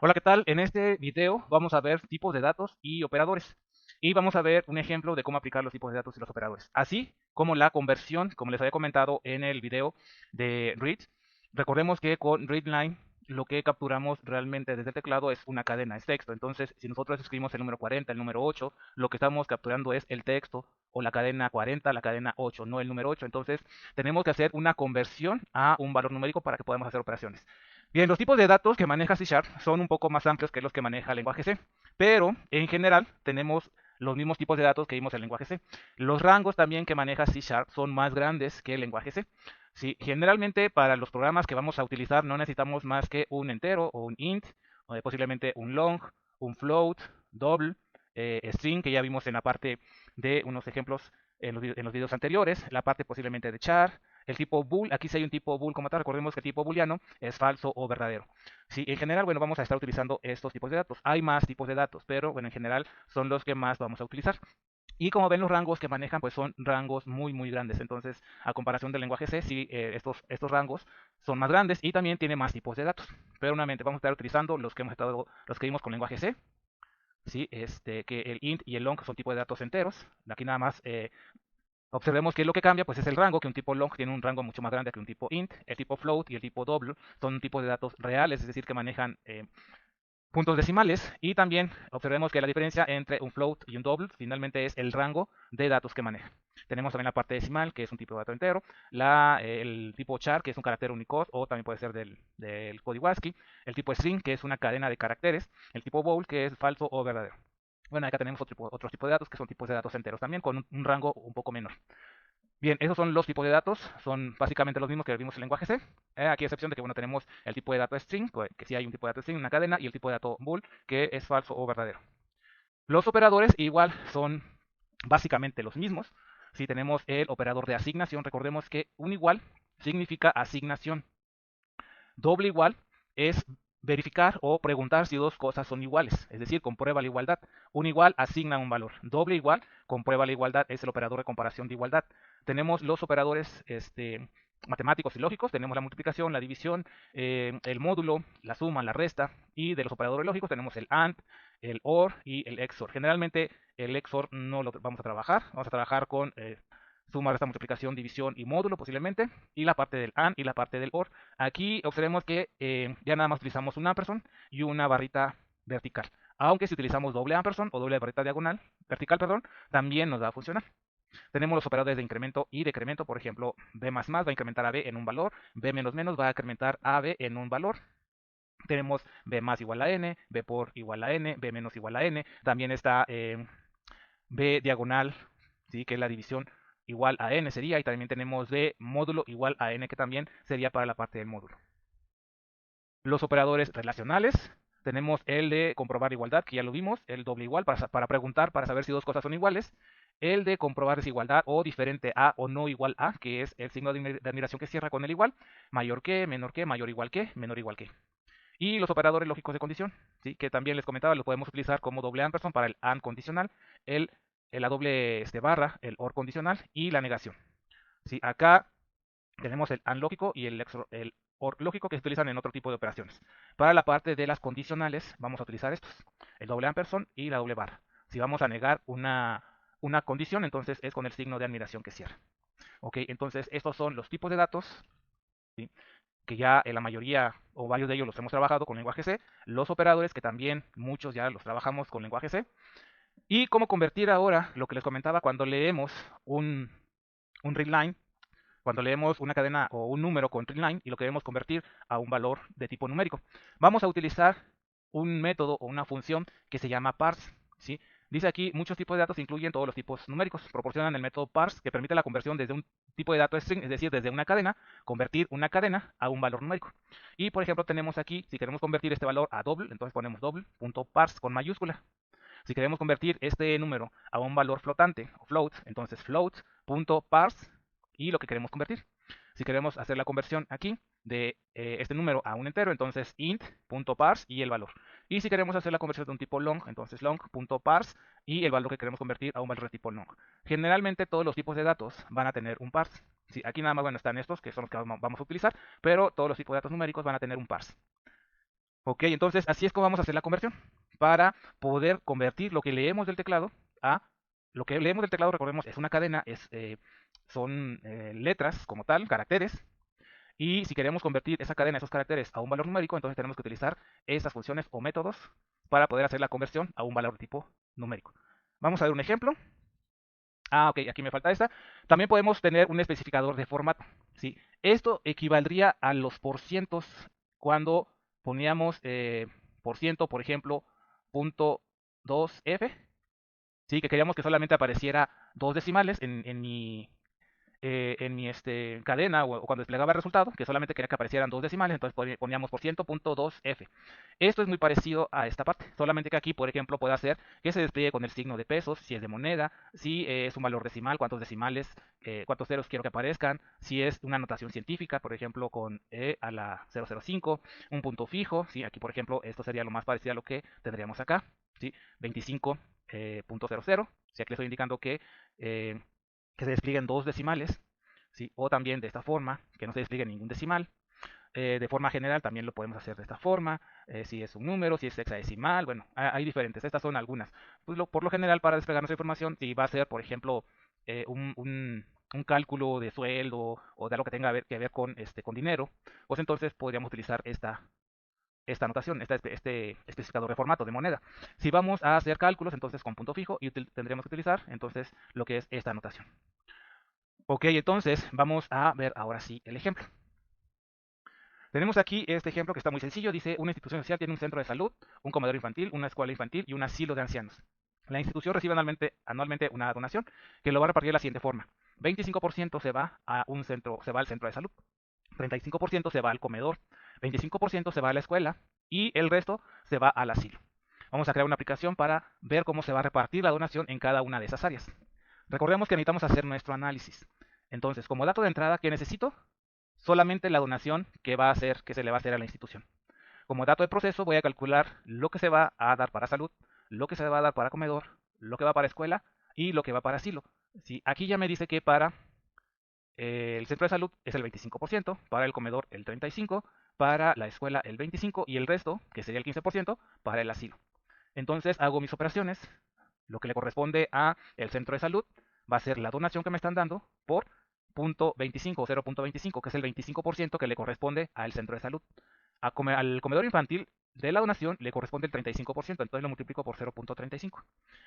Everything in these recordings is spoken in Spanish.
Hola, ¿qué tal? En este video vamos a ver tipos de datos y operadores. Y vamos a ver un ejemplo de cómo aplicar los tipos de datos y los operadores. Así como la conversión, como les había comentado en el video de read. Recordemos que con readline lo que capturamos realmente desde el teclado es una cadena, es texto. Entonces, si nosotros escribimos el número 40, el número 8, lo que estamos capturando es el texto o la cadena 40, la cadena 8, no el número 8. Entonces, tenemos que hacer una conversión a un valor numérico para que podamos hacer operaciones. Bien, los tipos de datos que maneja C Sharp son un poco más amplios que los que maneja el lenguaje C, pero en general tenemos los mismos tipos de datos que vimos en el lenguaje C. Los rangos también que maneja C Sharp son más grandes que el lenguaje C. Sí, generalmente para los programas que vamos a utilizar no necesitamos más que un entero o un int, o posiblemente un long, un float, double, string, que ya vimos en la parte de unos ejemplos en los videos anteriores, la parte posiblemente de char, el tipo bool. Aquí sí hay un tipo bool como tal. Recordemos que el tipo booleano es falso o verdadero. Sí, en general, bueno, vamos a estar utilizando estos tipos de datos. Hay más tipos de datos, pero bueno, en general son los que más vamos a utilizar. Y como ven, los rangos que manejan pues son rangos muy grandes. Entonces, a comparación del lenguaje C, sí, estos rangos son más grandes y también tiene más tipos de datos. Pero nuevamente vamos a estar utilizando los que vimos con lenguaje C, ¿sí? Que el int y el long son tipos de datos enteros. Aquí nada más observemos que lo que cambia pues es el rango, que un tipo long tiene un rango mucho más grande que un tipo int. El tipo float y el tipo double son un tipo de datos reales, es decir, que manejan puntos decimales. Y también observemos que la diferencia entre un float y un double finalmente es el rango de datos que maneja. Tenemos también la parte decimal, que es un tipo de dato entero, el tipo char, que es un carácter Unicode o también puede ser del código ASCII, el tipo string, que es una cadena de caracteres, el tipo bool, que es falso o verdadero. Bueno, acá tenemos otro tipo de datos, que son tipos de datos enteros también, con un rango un poco menor. Bien, esos son los tipos de datos, son básicamente los mismos que vimos en el lenguaje C. Aquí a excepción de que bueno, tenemos el tipo de dato string, que sí hay un tipo de dato string, una cadena, y el tipo de dato bool, que es falso o verdadero. Los operadores igual son básicamente los mismos. Si tenemos el operador de asignación, recordemos que un igual significa asignación. Doble igual es verificar o preguntar si dos cosas son iguales, es decir, comprueba la igualdad. Un igual asigna un valor. Doble igual comprueba la igualdad, es el operador de comparación de igualdad. Tenemos los operadores matemáticos y lógicos, tenemos la multiplicación, la división, el módulo, la suma, la resta, y de los operadores lógicos tenemos el AND, el OR y el XOR. Generalmente el XOR no lo vamos a trabajar con suma, resta, multiplicación, división y módulo posiblemente, y la parte del AND y la parte del OR. Aquí observemos que ya nada más utilizamos un ampersand y una barrita vertical. Aunque si utilizamos doble ampersand o doble barrita diagonal, vertical, perdón, también nos va a funcionar. Tenemos los operadores de incremento y decremento. Por ejemplo, b más más va a incrementar a b en un valor, b menos menos va a incrementar a b en un valor. Tenemos b más igual a n, b por igual a n, b menos igual a n. También está b diagonal, ¿sí? Que es la división, igual a n sería. Y también tenemos b módulo igual a n, que también sería para la parte del módulo. Los operadores relacionales, tenemos el de comprobar igualdad, que ya lo vimos, el doble igual para preguntar, para saber si dos cosas son iguales, el de comprobar desigualdad o diferente a o no igual a, que es el signo de admiración que cierra con el igual, mayor que, menor que, mayor igual que, menor igual que. Y los operadores lógicos de condición, ¿sí? Que también les comentaba, lo podemos utilizar como doble ampersand para el AND condicional, el, la doble barra, el OR condicional y la negación. ¿Sí? Acá tenemos el AND lógico y el OR lógico, que se utilizan en otro tipo de operaciones. Para la parte de las condicionales vamos a utilizar estos, el doble ampersand y la doble barra. Si vamos a negar una condición, entonces es con el signo de admiración que cierra. Ok, entonces estos son los tipos de datos, ¿sí? Que ya en la mayoría o varios de ellos los hemos trabajado con lenguaje C, los operadores, que también muchos ya los trabajamos con lenguaje C, y cómo convertir ahora lo que les comentaba cuando leemos un readline, cuando leemos una cadena o un número con readline y lo queremos convertir a un valor de tipo numérico. Vamos a utilizar un método o una función que se llama parse, ¿sí? Dice aquí, muchos tipos de datos incluyen todos los tipos numéricos. Proporcionan el método parse, que permite la conversión desde un tipo de dato string, es decir, desde una cadena, convertir una cadena a un valor numérico. Y por ejemplo tenemos aquí, si queremos convertir este valor a doble, entonces ponemos doble.parse con mayúscula. Si queremos convertir este número a un valor flotante o float, entonces float.parse y lo que queremos convertir. Si queremos hacer la conversión aquí de este número a un entero, entonces int.parse y el valor. Y si queremos hacer la conversión de un tipo long, entonces long.parse y el valor que queremos convertir a un valor de tipo long. Generalmente todos los tipos de datos van a tener un parse. Sí, aquí nada más bueno, están estos, que son los que vamos a utilizar, pero todos los tipos de datos numéricos van a tener un parse. Ok, entonces así es como vamos a hacer la conversión para poder convertir lo que leemos del teclado a lo que leemos del teclado, recordemos, es una cadena, son letras como tal, caracteres, y si queremos convertir esa cadena, esos caracteres a un valor numérico, entonces tenemos que utilizar esas funciones o métodos para poder hacer la conversión a un valor de tipo numérico. Vamos a ver un ejemplo. Ok, aquí me falta esta. También podemos tener un especificador de formato, ¿sí? Esto equivaldría a los porcientos cuando poníamos por ciento, por ejemplo, punto 2f, ¿sí? Que queríamos que solamente apareciera dos decimales en mi cadena o cuando desplegaba el resultado, que solamente quería que aparecieran dos decimales, entonces poníamos por ciento punto 2f. Esto es muy parecido a esta parte, solamente que aquí, por ejemplo, puede hacer que se despliegue con el signo de pesos, si es de moneda, si es un valor decimal, cuántos decimales, cuántos ceros quiero que aparezcan, si es una notación científica, por ejemplo, con e a la 005, un punto fijo, ¿sí? Aquí, por ejemplo, esto sería lo más parecido a lo que tendríamos acá, ¿sí? 25.00, si aquí le estoy indicando que se desplieguen dos decimales, ¿sí? O también de esta forma, que no se despliegue ningún decimal. De forma general también lo podemos hacer de esta forma, si es un número, si es hexadecimal, bueno, hay diferentes, estas son algunas. Pues por lo general para desplegar nuestra información, si va a ser, por ejemplo, un cálculo de sueldo o de algo que tenga que ver con dinero, pues entonces podríamos utilizar esta anotación, este especificador de formato de moneda. Si vamos a hacer cálculos, entonces con punto fijo, y tendríamos que utilizar entonces lo que es esta anotación. Ok, entonces vamos a ver ahora sí el ejemplo. Tenemos aquí este ejemplo que está muy sencillo. Dice, una institución social tiene un centro de salud, un comedor infantil, una escuela infantil y un asilo de ancianos. La institución recibe anualmente una donación que lo va a repartir de la siguiente forma. 25% se va a un centro, se va al centro de salud, 35% se va al comedor, 25% se va a la escuela y el resto se va al asilo. Vamos a crear una aplicación para ver cómo se va a repartir la donación en cada una de esas áreas. Recordemos que necesitamos hacer nuestro análisis. Entonces, como dato de entrada, ¿qué necesito? Solamente la donación que se le va a hacer a la institución. Como dato de proceso, voy a calcular lo que se va a dar para salud, lo que se va a dar para comedor, lo que va para escuela y lo que va para asilo. Sí, aquí ya me dice que para el centro de salud es el 25%, para el comedor el 35%, para la escuela el 25% y el resto, que sería el 15%, para el asilo. Entonces hago mis operaciones, lo que le corresponde a el centro de salud va a ser la donación que me están dando por 0.25 o 0.25, que es el 25% que le corresponde al centro de salud. Al comedor infantil de la donación le corresponde el 35%, entonces lo multiplico por 0.35.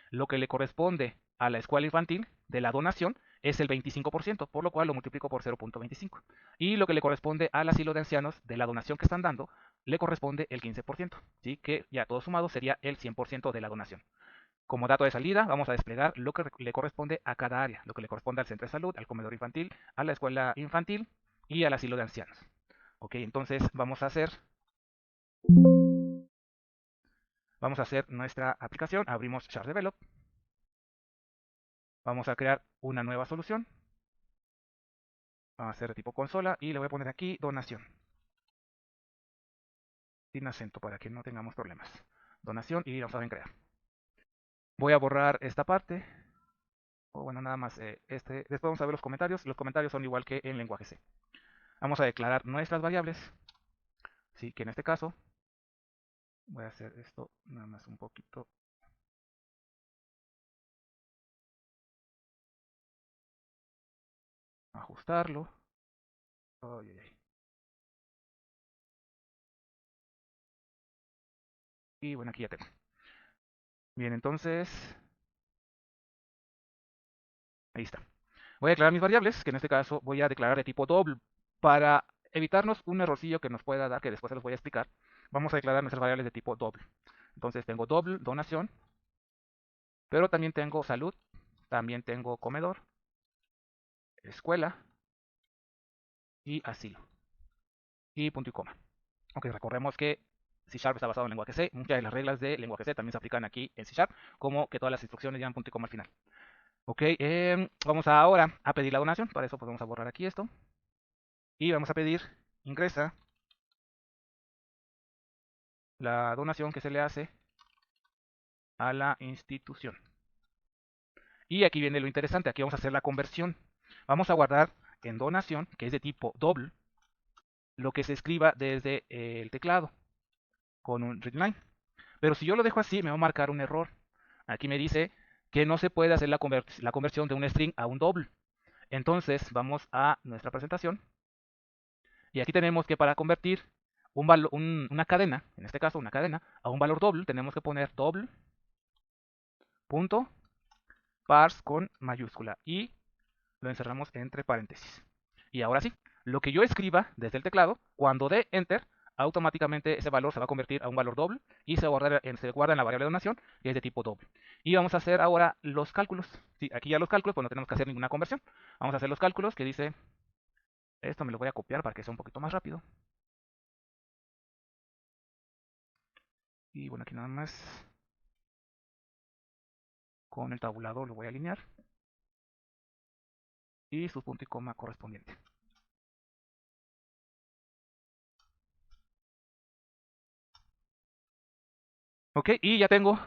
Lo que le corresponde a la escuela infantil de la donación es el 25%, por lo cual lo multiplico por 0.25. Y lo que le corresponde al asilo de ancianos de la donación que están dando le corresponde el 15%, ¿sí? Que ya todo sumado sería el 100% de la donación. Como dato de salida, vamos a desplegar lo que le corresponde a cada área, lo que le corresponde al centro de salud, al comedor infantil, a la escuela infantil y al asilo de ancianos. Ok, entonces vamos a hacer nuestra aplicación, abrimos Chart Develop, vamos a crear una nueva solución, vamos a hacer de tipo consola y le voy a poner aquí donación, sin acento para que no tengamos problemas. Donación y vamos a ver en crear. Voy a borrar esta parte, o bueno, nada más después vamos a ver los comentarios son igual que en lenguaje C. Vamos a declarar nuestras variables, ¿sí? Que en este caso voy a hacer esto nada más un poquito, ajustarlo. Ay, ay, ay. Y bueno, aquí ya tengo. Bien, entonces, ahí está. Voy a declarar mis variables, que en este caso voy a declarar de tipo doble. Para evitarnos un errorcillo que nos pueda dar, que después se los voy a explicar, vamos a declarar nuestras variables de tipo doble. Entonces tengo doble, donación, pero también tengo salud, también tengo comedor, escuela y asilo. Y punto y coma. Ok, recordemos que C Sharp está basado en lenguaje C. Muchas de las reglas de lenguaje C también se aplican aquí en C Sharp, como que todas las instrucciones llevan punto y coma al final. Ok, vamos ahora a pedir la donación. Para eso pues vamos a borrar aquí esto. Y vamos a pedir, ingresa la donación que se le hace a la institución. Y aquí viene lo interesante, aquí vamos a hacer la conversión. Vamos a guardar en donación, que es de tipo doble, lo que se escriba desde el teclado. con un readline. Pero si yo lo dejo así, me va a marcar un error. Aquí me dice que no se puede hacer la conversión de un string a un double. Entonces vamos a nuestra presentación y aquí tenemos que para convertir una cadena, en este caso una cadena, a un valor doble, tenemos que poner doble punto parse con mayúscula y lo encerramos entre paréntesis. Y ahora sí, lo que yo escriba desde el teclado, cuando dé enter, automáticamente ese valor se va a convertir a un valor doble y se guarda en la variable de donación, que es de tipo doble. Y vamos a hacer ahora los cálculos. Sí, aquí ya los cálculos, pues no tenemos que hacer ninguna conversión. Vamos a hacer los cálculos que dice, esto me lo voy a copiar para que sea un poquito más rápido. Y bueno, aquí nada más con el tabulador lo voy a alinear y su punto y coma correspondiente. Ok, y ya tengo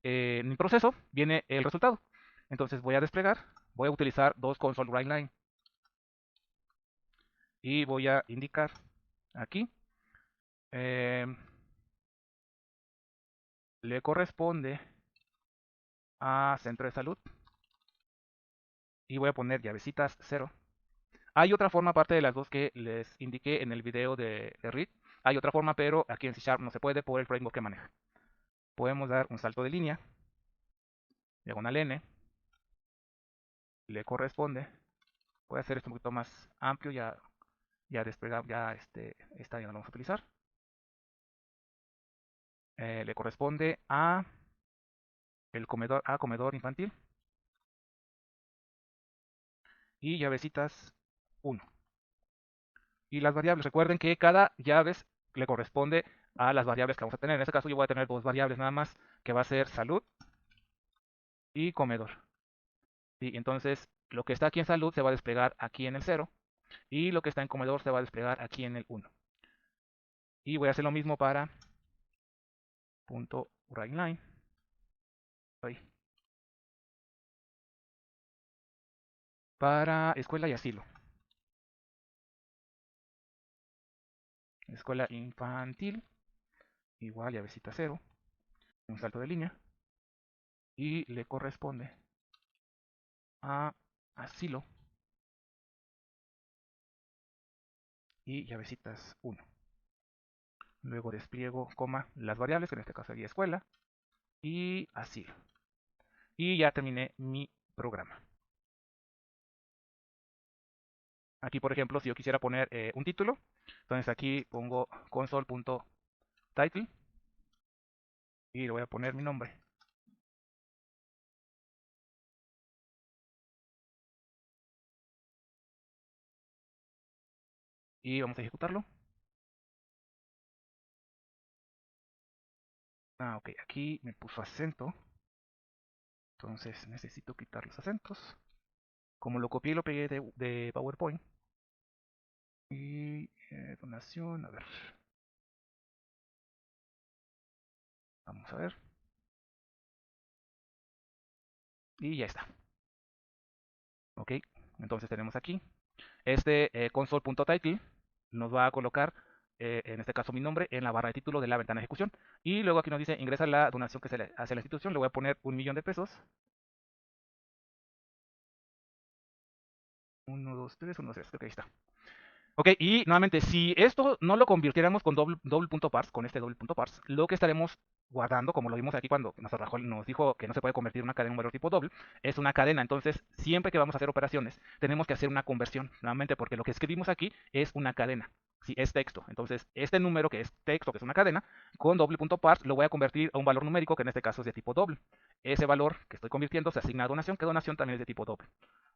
en mi proceso, viene el resultado. Entonces voy a desplegar, voy a utilizar dos console write line y voy a indicar aquí, eh, le corresponde a centro de salud y voy a poner llavecitas 0. Hay otra forma aparte de las dos que les indiqué en el video de read. Hay otra forma, pero aquí en C# no se puede por el framework que maneja. Podemos dar un salto de línea, diagonal n, le corresponde. Voy a hacer esto un poquito más amplio, ya desplegamos, esta ya no lo vamos a utilizar. Le corresponde a comedor infantil y llavecitas 1. Y las variables, recuerden que cada llaves le corresponde a las variables que vamos a tener. En este caso yo voy a tener dos variables nada más, que va a ser salud y comedor. Y entonces lo que está aquí en salud se va a desplegar aquí en el 0 y lo que está en comedor se va a desplegar aquí en el 1. Y voy a hacer lo mismo para punto writeline. Para escuela y asilo. Escuela infantil, igual llavecita 0, un salto de línea, y le corresponde a asilo y llavecitas 1. Luego despliego, coma, las variables, que en este caso sería escuela, y asilo. Y ya terminé mi programa. Aquí, por ejemplo, si yo quisiera poner un título, entonces aquí pongo console.title y le voy a poner mi nombre. Y vamos a ejecutarlo. Ok, aquí me puso acento. Entonces necesito quitar los acentos. Como lo copié y lo pegué de PowerPoint. Y donación, a ver. Vamos a ver. Y ya está. Ok, entonces tenemos aquí. Este console.title nos va a colocar, en este caso mi nombre, en la barra de título de la ventana de ejecución. Y luego aquí nos dice ingresa la donación que se le hace a la institución. Le voy a poner 1.000.000 de pesos. 1, 2, 3, 1, 2, 3. Creo que ahí está. Ok, y nuevamente, si esto no lo convirtiéramos con doble punto parse, con este doble punto parse, lo que estaremos guardando, como lo vimos aquí cuando nos dijo que no se puede convertir una cadena en un valor tipo doble, es una cadena. Entonces, siempre que vamos a hacer operaciones, tenemos que hacer una conversión, nuevamente, porque lo que escribimos aquí es una cadena. Si es texto, entonces este número que es texto, que es una cadena, con doble punto parse lo voy a convertir a un valor numérico que en este caso es de tipo doble. Ese valor que estoy convirtiendo se asigna a donación, que donación también es de tipo doble.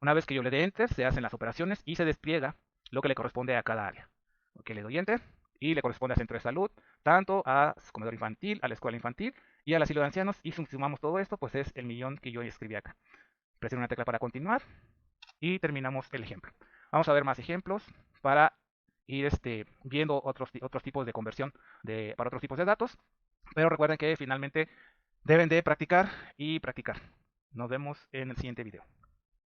Una vez que yo le dé enter, se hacen las operaciones y se despliega lo que le corresponde a cada área. Ok, le doy enter y le corresponde al centro de salud, tanto a comedor infantil, a la escuela infantil y al asilo de ancianos. Y si sumamos todo esto, pues es el 1.000.000 que yo escribí acá. Presiono una tecla para continuar y terminamos el ejemplo. Vamos a ver más ejemplos para ir viendo otros tipos de conversión para otros tipos de datos. Pero recuerden que finalmente deben de practicar y practicar. Nos vemos en el siguiente video.